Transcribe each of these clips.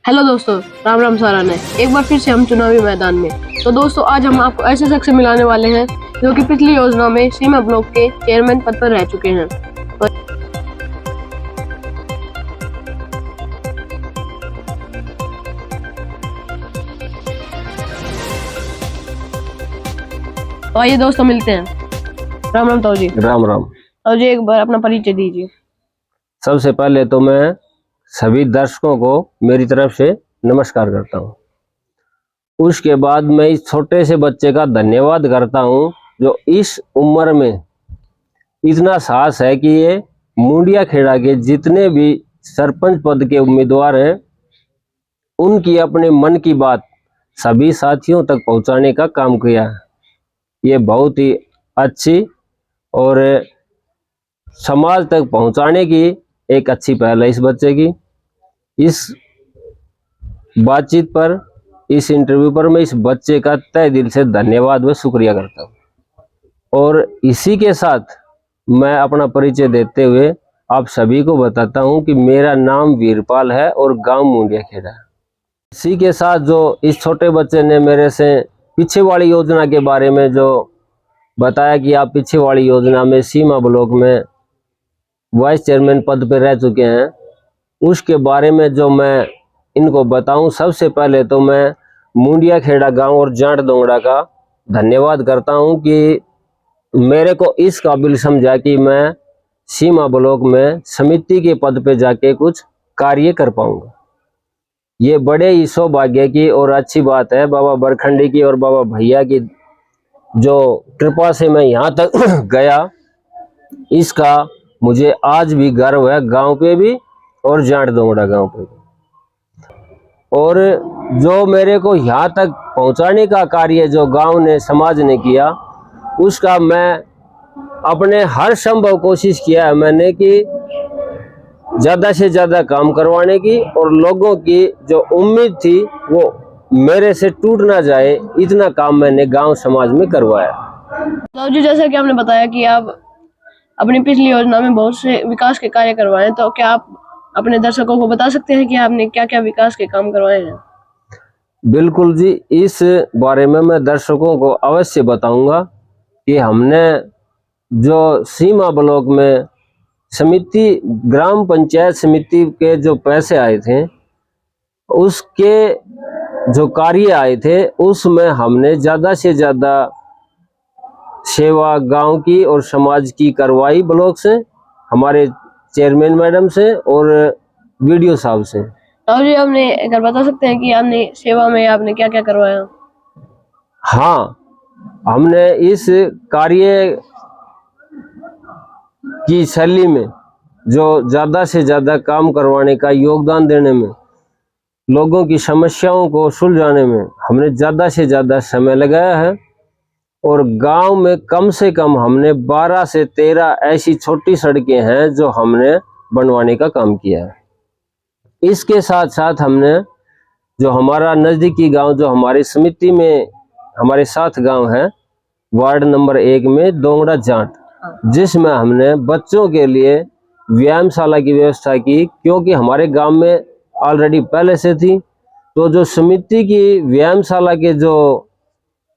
Hello दोस्तों, राम राम सारान है। एक बार फिर से हम चुनावी मैदान में। तो दोस्तों, आज हम आपको ऐसे शख्स से मिलाने वाले हैं जो कि पिछली योजना में सीमा ब्लॉक के चेयरमैन पद पर रह चुके हैं। तो आइए दोस्तों, मिलते हैं। राम राम ताऊ जी। राम राम। ताऊ जी, एक बार अपना परिचय दीजिए। सबसे पहले तो मैं सभी दर्शकों को मेरी तरफ से नमस्कार करता हूँ। उसके बाद मैं इस छोटे से बच्चे का धन्यवाद करता हूँ जो इस उम्र में इतना साहस है कि ये मुंडिया खेड़ा के जितने भी सरपंच पद के उम्मीदवार हैं उनकी अपने मन की बात सभी साथियों तक पहुंचाने का काम किया है। ये बहुत ही अच्छी और समाज तक पहुंचाने की एक अच्छी पहल है इस बच्चे की। इस बातचीत पर, इस इंटरव्यू पर मैं इस बच्चे का तहे दिल से धन्यवाद व शुक्रिया करता हूं। और इसी के साथ मैं अपना परिचय देते हुए आप सभी को बताता हूं कि मेरा नाम वीरपाल है और गांव मुंडिया खेड़ा है। इसी के साथ जो इस छोटे बच्चे ने मेरे से पीछे वाली योजना के बारे में जो बताया कि आप पीछे वाली योजना में सीमा ब्लॉक में वाइस चेयरमैन पद पर रह चुके हैं, उसके बारे में जो मैं इनको बताऊं, सबसे पहले तो मैं मुंडिया खेड़ा गांव और जाट दोंगड़ा का धन्यवाद करता हूं कि मेरे को इस काबिल समझा कि मैं सीमा ब्लॉक में समिति के पद पे जाके कुछ कार्य कर पाऊंगा। ये बड़े ही सौभाग्य की और अच्छी बात है बाबा बरखंडी की और बाबा भैया की जो कृपा से मैं यहाँ तक गया। इसका मुझे आज भी गर्व है, गांव पे भी और जाट दोंगड़ा गांव पे भी। और जो मेरे को यहाँ तक पहुँचाने का कार्य जो गांव ने, समाज ने किया, उसका मैं अपने हर संभव कोशिश किया है मैंने कि ज़्यादा से ज़्यादा काम करवाने की, और लोगों की जो उम्मीद थी वो मेरे से टूट ना जाए, इतना काम मैंने गांव समाज में करवाया। ताऊ जी, जैसा कि आपने बताया कि आप अपनी पिछली योजना में बहुत से विकास के कार्य करवाए, तो क्या आप अपने दर्शकों को बता सकते हैं कि आपने क्या क्या विकास के काम करवाए हैं? बिल्कुल जी, इस बारे में मैं दर्शकों को अवश्य बताऊंगा कि हमने जो सीमा ब्लॉक में समिति, ग्राम पंचायत समिति के जो पैसे आए थे, उसके जो कार्य आए थे, उसमें हमने ज़्यादा से ज़्यादा सेवा गांव की और समाज की करवाई ब्लॉक से, हमारे चेयरमैन मैडम से और वीडियो साहब से। ताऊ जी, आपने अगर बता सकते हैं कि आपने सेवा में आपने क्या क्या करवाया? हाँ, हमने इस कार्य की शैली में जो ज़्यादा से ज़्यादा काम करवाने का, योगदान देने में, लोगों की समस्याओं को सुलझाने में हमने ज़्यादा से ज़्यादा समय लगाया है। और गांव में कम से कम हमने 12 से 13 ऐसी छोटी सड़कें हैं जो हमने बनवाने का काम किया है। इसके साथ साथ हमने जो हमारा नज़दीकी गांव, जो हमारी समिति में हमारे 7 गांव है, वार्ड नंबर 1 में दोंगड़ा जाट, जिसमें हमने बच्चों के लिए व्यायामशाला की व्यवस्था की, क्योंकि हमारे गांव में ऑलरेडी पहले से थी। तो जो समिति की व्यायामशाला के जो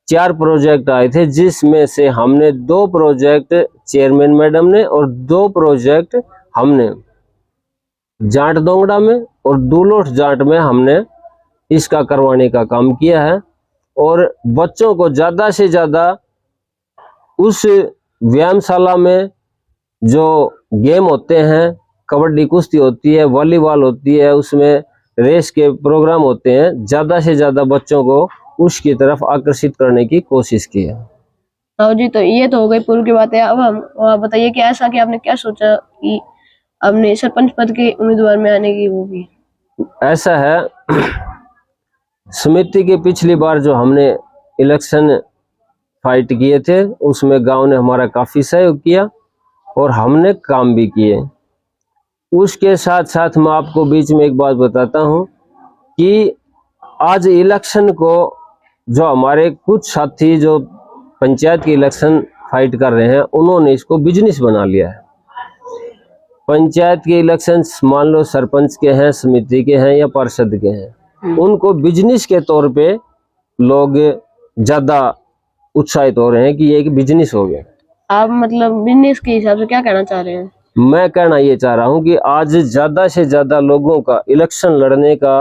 4 प्रोजेक्ट आए थे, जिसमें से हमने 2 प्रोजेक्ट चेयरमैन मैडम ने और 2 प्रोजेक्ट हमने जाट दोंगड़ा में और दुलोट जाट में हमने इसका करवाने का काम किया है। और बच्चों को ज़्यादा से ज़्यादा उस व्यायामशाला में जो गेम होते हैं, कबड्डी कुश्ती होती है, वॉलीबॉल होती है, उसमें रेस के प्रोग्राम होते हैं, ज़्यादा से ज़्यादा बच्चों को उसकी तरफ आकर्षित करने की कोशिश की है। ताऊ जी, तो ये तो हो गई पूर्व की बातें। अब हम बताइए कि ऐसा कि आपने क्या सोचा कि आपने सरपंच पद के उम्मीदवार में आने की वो की? ऐसा है, समिति के पिछली बार जो हमने इलेक्शन फाइट किए थे, उसमें गांव ने हमारा काफ़ी सहयोग किया और हमने काम भी किए। उसके साथ साथ मैं आपको बीच में एक बात बताता हूं कि आज इलेक्शन को जो हमारे कुछ साथी जो पंचायत की इलेक्शन फाइट कर रहे हैं, उन्होंने इसको बिजनेस बना लिया है। पंचायत के इलेक्शन मान लो सरपंच के हैं, समिति के हैं या पार्षद के हैं, उनको बिजनेस के तौर पे लोग ज्यादा उत्साहित हो रहे हैं कि ये एक बिजनेस हो गया। आप मतलब बिजनेस के हिसाब से क्या कहना चाह रहे हैं? मैं कहना ये चाह रहा हूं कि आज ज्यादा से ज्यादा लोगों का इलेक्शन लड़ने का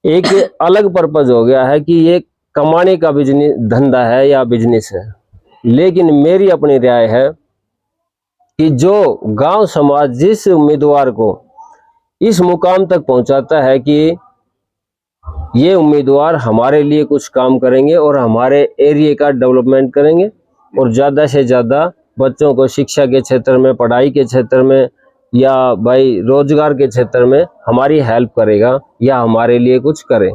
एक अलग पर्पज हो गया है कि ये कमाने का बिजनेस धंधा है या बिजनेस है। लेकिन मेरी अपनी राय है कि जो गांव समाज जिस उम्मीदवार को इस मुकाम तक पहुंचाता है कि ये उम्मीदवार हमारे लिए कुछ काम करेंगे और हमारे एरिया का डेवलपमेंट करेंगे और ज़्यादा से ज़्यादा बच्चों को शिक्षा के क्षेत्र में, पढ़ाई के क्षेत्र में या भाई रोजगार के क्षेत्र में हमारी हेल्प करेगा या हमारे लिए कुछ करे।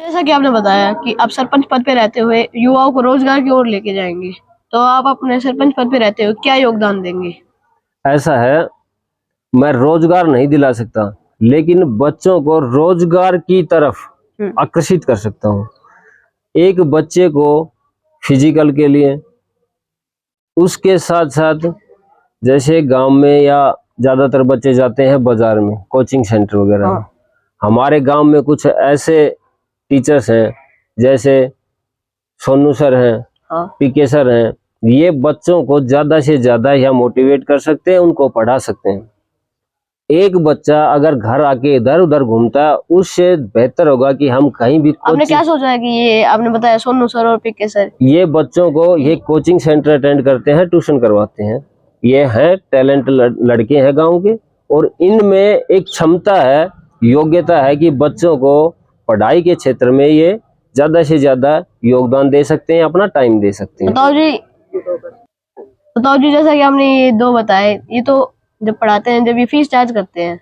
जैसा कि आपने बताया कि आप सरपंच पद पे रहते हुए युवाओं को रोजगार की ओर लेके जाएंगे, तो आप अपने सरपंच पद पे रहते हुए क्या योगदान देंगे? ऐसा है, मैं रोजगार नहीं दिला सकता लेकिन बच्चों को रोजगार की तरफ आकर्षित कर सकता हूँ। एक बच्चे को फिजिकल के लिए, उसके साथ साथ जैसे गांव में या ज्यादातर बच्चे जाते हैं बाजार में कोचिंग सेंटर वगैरह में, हमारे गांव में कुछ ऐसे टीचर्स हैं जैसे सोनू सर हैं, पीके सर हैं, ये बच्चों को ज्यादा से ज्यादा या मोटिवेट कर सकते हैं, उनको पढ़ा सकते हैं। एक बच्चा अगर घर आके इधर उधर घूमता है उससे बेहतर होगा कि हम कहीं भी आपने क्या सोचा है कि ये आपने बताया सोनू सर और पीके सर, ये बच्चों को ये कोचिंग सेंटर अटेंड करते हैं, ट्यूशन करवाते हैं, ये हैं टैलेंट लड़के हैं गांव के और इनमें एक क्षमता है, योग्यता है कि बच्चों को पढ़ाई के क्षेत्र में ये ज्यादा से ज्यादा योगदान दे सकते हैं, अपना टाइम दे सकते हैं। बताओ जी, जैसा कि आपने ये दो बताए, ये तो जब पढ़ाते हैं, जब ये फीस चार्ज करते हैं,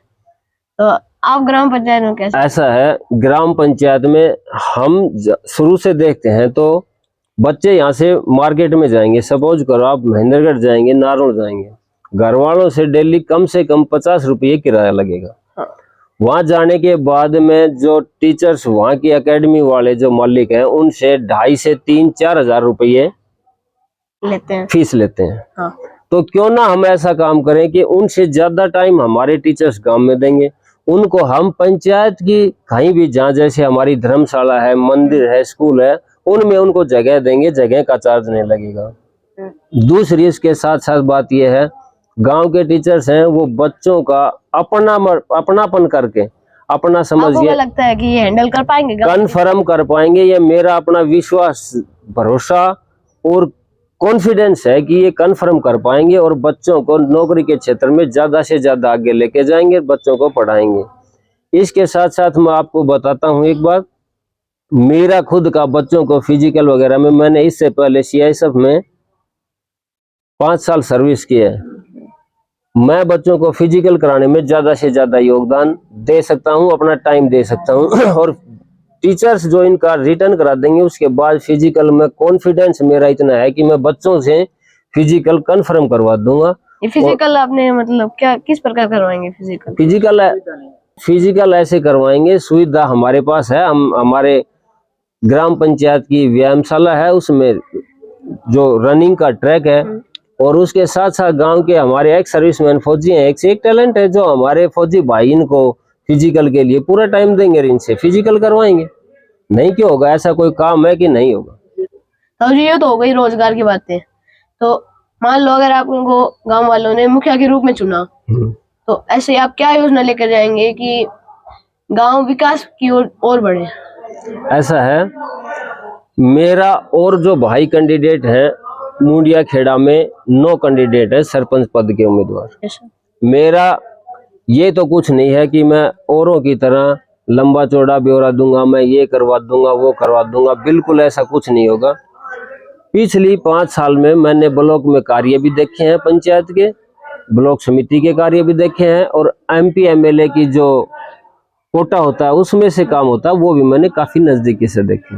तो आप ग्राम पंचायत में कैसे? ऐसा है, ग्राम पंचायत में हम शुरू से देखते हैं तो बच्चे यहाँ से मार्केट में जाएंगे, सपोज करो आप महेंद्रगढ़ जाएंगे, नारोल जाएंगे, घर वालों से डेली कम से कम 50 रुपये किराया लगेगा। वहां जाने के बाद में जो टीचर्स, वहां की एकेडमी वाले जो मालिक हैं, उनसे 2.5 से 3-4 हजार रुपये लेते हैं, फीस लेते हैं। हाँ। तो क्यों ना हम ऐसा काम करें कि उनसे ज्यादा टाइम हमारे टीचर्स गांव में देंगे, उनको हम पंचायत की कहीं भी, जहाँ जैसे हमारी धर्मशाला है, मंदिर है, स्कूल है, उनमें उनको जगह देंगे, जगह का चार्ज नहीं लगेगा। दूसरी इसके साथ साथ बात यह है, गांव के टीचर्स हैं वो बच्चों का अपनापन करके अपना समझिए, लगता है कि ये हैंडल कर पाएंगे, कन्फर्म कर पाएंगे, ये मेरा अपना विश्वास, भरोसा और कॉन्फिडेंस है कि ये कन्फर्म कर पाएंगे और बच्चों को नौकरी के क्षेत्र में ज्यादा से ज्यादा आगे लेके जाएंगे, बच्चों को पढ़ाएंगे। इसके साथ साथ मैं आपको बताता हूँ एक बात, मेरा खुद का बच्चों को फिजिकल वगैरह में, मैंने इससे पहले CISF में 5 साल सर्विस की है, मैं बच्चों को फिजिकल कराने में ज्यादा से ज्यादा योगदान दे सकता हूं, अपना टाइम दे सकता हूं और टीचर्स जो इनका रिटर्न करा देंगे उसके बाद फिजिकल में कॉन्फिडेंस मेरा इतना है कि मैं बच्चों से फिजिकल कंफर्म करवा दूंगा। ये फिजिकल आपने मतलब क्या, किस प्रकार करवाएंगे फिजिकल ऐसे करवाएंगे, सुविधा हमारे पास है, हम हमारे ग्राम पंचायत की व्यायामशाला है, उसमें जो रनिंग का ट्रैक है और उसके साथ साथ गांव के हमारे एक सर्विसमैन फौजी हैं, एक से एक टैलेंट है, जो हमारे फौजी भाई इनको फिजिकल के लिए पूरा टाइम देंगे, इनसे फिजिकल करवाएंगे। नहीं क्यों होगा, ऐसा कोई काम है कि नहीं होगा। तो ये तो हो गई रोजगार की बातें। तो मान लो अगर आप उनको गांव वालों ने मुखिया के रूप में चुना, तो ऐसे आप क्या योजना लेकर जाएंगे कि गांव विकास की ओर बढ़े? ऐसा है, मेरा और जो भाई कैंडिडेट है मुंडिया खेड़ा में 9 कैंडिडेट है सरपंच पद के उम्मीदवार। मेरा ये तो कुछ नहीं है कि मैं औरों की तरह लंबा चौड़ा ब्यौरा दूंगा, मैं ये करवा दूंगा, वो करवा दूंगा, बिल्कुल ऐसा कुछ नहीं होगा। पिछली 5 साल में मैंने ब्लॉक में कार्य भी देखे हैं, पंचायत के ब्लॉक समिति के कार्य भी देखे हैं और MP MLA की जो कोटा होता है उसमें से काम होता है, वो भी मैंने काफी नजदीकी से देखे।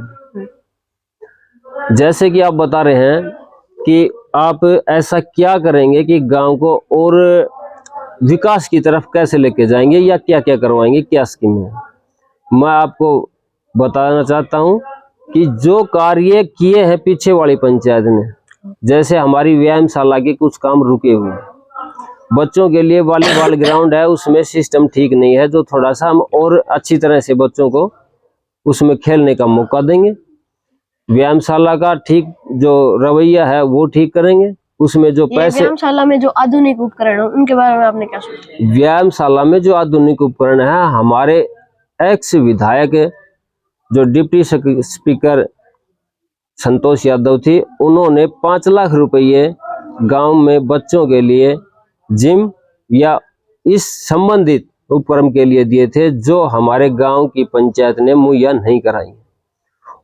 जैसे कि आप बता रहे हैं कि आप ऐसा क्या करेंगे कि गांव को और विकास की तरफ कैसे लेके जाएंगे या क्या क्या करवाएंगे, क्या स्कीम है, मैं आपको बताना चाहता हूं कि जो कार्य किए हैं पीछे वाली पंचायत ने, जैसे हमारी व्यायामशाला के कुछ काम रुके हुए, बच्चों के लिए वॉलीबॉल ग्राउंड है, उसमें सिस्टम ठीक नहीं है, जो थोड़ा सा हम और अच्छी तरह से बच्चों को उसमें खेलने का मौका देंगे। व्यायामशाला का ठीक जो रवैया है वो ठीक करेंगे। उसमें जो पैसे, व्यायामशाला में जो आधुनिक उपकरण है उनके बारे में आपने क्या सोचा? व्यायामशाला में जो आधुनिक उपकरण है, हमारे एक्स विधायक जो डिप्टी स्पीकर संतोष यादव थी, उन्होंने 5 लाख रुपये गांव में बच्चों के लिए जिम या इस संबंधित उपक्रम के लिए दिए थे, जो हमारे गांव की पंचायत ने मुहैया नहीं कराई।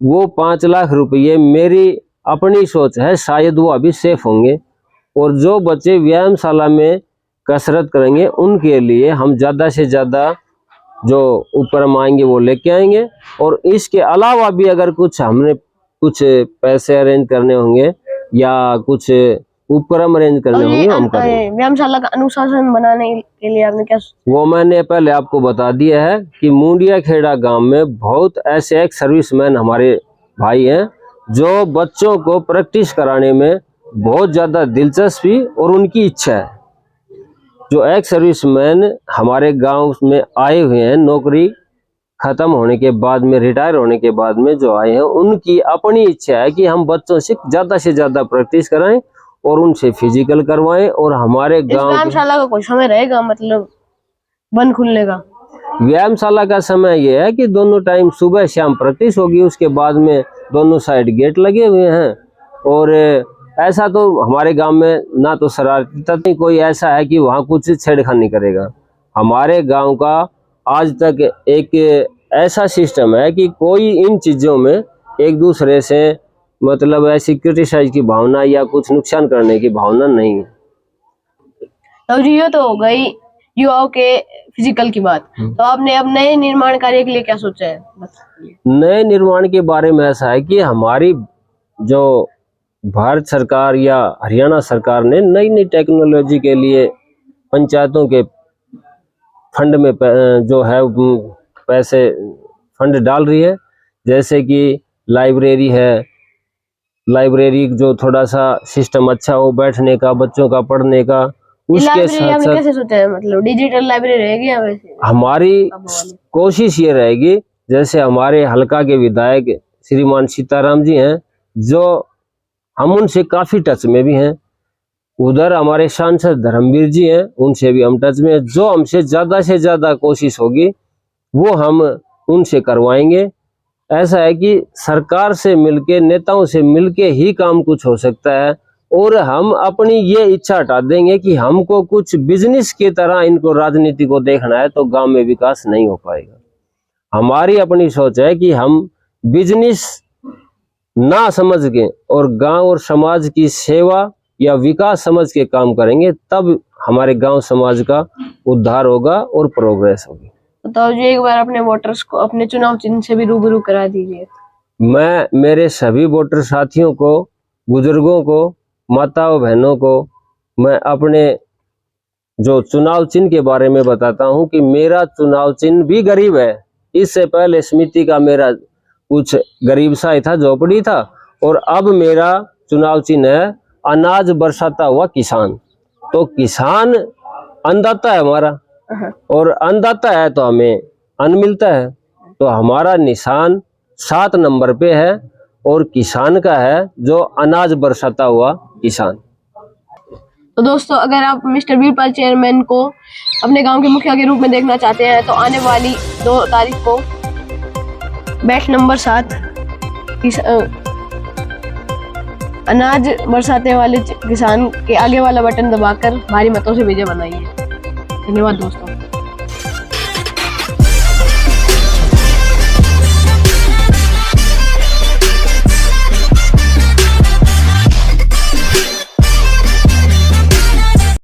वो 5 लाख रुपये मेरी अपनी सोच है, शायद वो अभी सेफ होंगे। और जो बच्चे व्यायामशाला में कसरत करेंगे उनके लिए हम ज़्यादा से ज़्यादा जो उपक्रम आएंगे वो लेके आएंगे। और इसके अलावा भी अगर कुछ हमने कुछ पैसे अरेंज करने होंगे या कुछ उपक्रम अरेंज करने होंगे हम करेंगे। व्यायामशाला का अनुशासन बनाने के लिए आपने क्या सोचा? वो मैंने पहले आपको बता दिया है कि मुंडिया खेड़ा गांव में बहुत ऐसे एक सर्विसमैन हमारे भाई हैं जो बच्चों को प्रैक्टिस कराने में बहुत ज़्यादा दिलचस्पी और उनकी इच्छा है। जो एक सर्विसमैन हमारे गांव में आए हुए हैं, नौकरी खत्म होने के बाद में, रिटायर होने के बाद में जो आए हैं, उनकी अपनी इच्छा है कि हम बच्चों से ज़्यादा प्रैक्टिस कराएं और उनसे फिजिकल करवाएं। और हमारे गांव व्यायामशाला का कोई समय रहेगा, मतलब बंद खुलने का? व्यायामशाला का समय ये है कि दोनों टाइम सुबह शाम प्रैक्टिस होगी, उसके बाद में दोनों साइड गेट लगे हुए हैं। और ऐसा तो हमारे गांव में ना तो शरारती तत्व कोई ऐसा है कि वहाँ कुछ छेड़खानी करेगा। हमारे गांव का आज तक एक ऐसा सिस्टम है कि कोई इन चीज़ों में एक दूसरे से मतलब ऐसी क्रिटिसाइज की भावना या कुछ नुकसान करने की भावना नहीं है। तो जी ये तो हो गई युवाओं के फिजिकल की बात। तो आपने अब नए निर्माण कार्य के लिए क्या सोचा है? नए निर्माण के बारे में ऐसा है कि हमारी जो भारत सरकार या हरियाणा सरकार ने नई टेक्नोलॉजी के लिए पंचायतों के फंड में जो है पैसे फंड डाल रही है। जैसे कि लाइब्रेरी है, लाइब्रेरी जो थोड़ा सा सिस्टम अच्छा हो बैठने का, बच्चों का पढ़ने का, उसके साथ साथ कैसे सोचा है, मतलब डिजिटल लाइब्रेरी रहेगी या वैसे? हमारी कोशिश ये रहेगी, जैसे हमारे हलका के विधायक श्रीमान सीताराम जी हैं, जो हम उनसे काफी टच में भी हैं। उधर हमारे सांसद धर्मवीर जी हैं, उनसे भी हम टच में हैं। जो हमसे से ज्यादा कोशिश होगी वो हम उनसे करवाएंगे। ऐसा है कि सरकार से मिलके, नेताओं से मिलके ही काम कुछ हो सकता है। और हम अपनी ये इच्छा हटा देंगे कि हमको कुछ बिजनेस की तरह इनको राजनीति को देखना है तो गांव में विकास नहीं हो पाएगा। हमारी अपनी सोच है कि हम बिजनेस ना समझ के और गांव और समाज की सेवा या विकास समझ के काम करेंगे, तब हमारे गांव समाज का उद्धार होगा और प्रोग्रेस होगी। तो जी एक बार अपने वोटर्स को अपने चुनाव चिन्ह से भी रूबरू करा दीजिए। मैं मेरे सभी वोटर साथियों को, बुजुर्गों को, माताओं बहनों को मैं अपने जो चुनाव चिन्ह के बारे में बताता हूं कि मेरा चुनाव चिन्ह भी गरीब है। इससे पहले समिति का मेरा कुछ गरीब सा ही था, झोपड़ी था, और अब मेरा चुनाव चिन्ह है अनाज बरसाता हुआ किसान। तो किसान अन्नदाता है हमारा, और अन्नदाता है तो हमें अन्न मिलता है। तो हमारा निशान 7 नंबर पे है और किसान का है, जो अनाज बरसाता हुआ किसान। तो दोस्तों, अगर आप मिस्टर वीरपाल चेयरमैन को अपने गांव के मुखिया के रूप में देखना चाहते हैं तो आने वाली 2 तारीख को बैठ नंबर 7 अनाज बरसाते वाले किसान के आगे वाला बटन दबाकर भारी मतों से विजय बनाइए। धन्यवाद दोस्तों।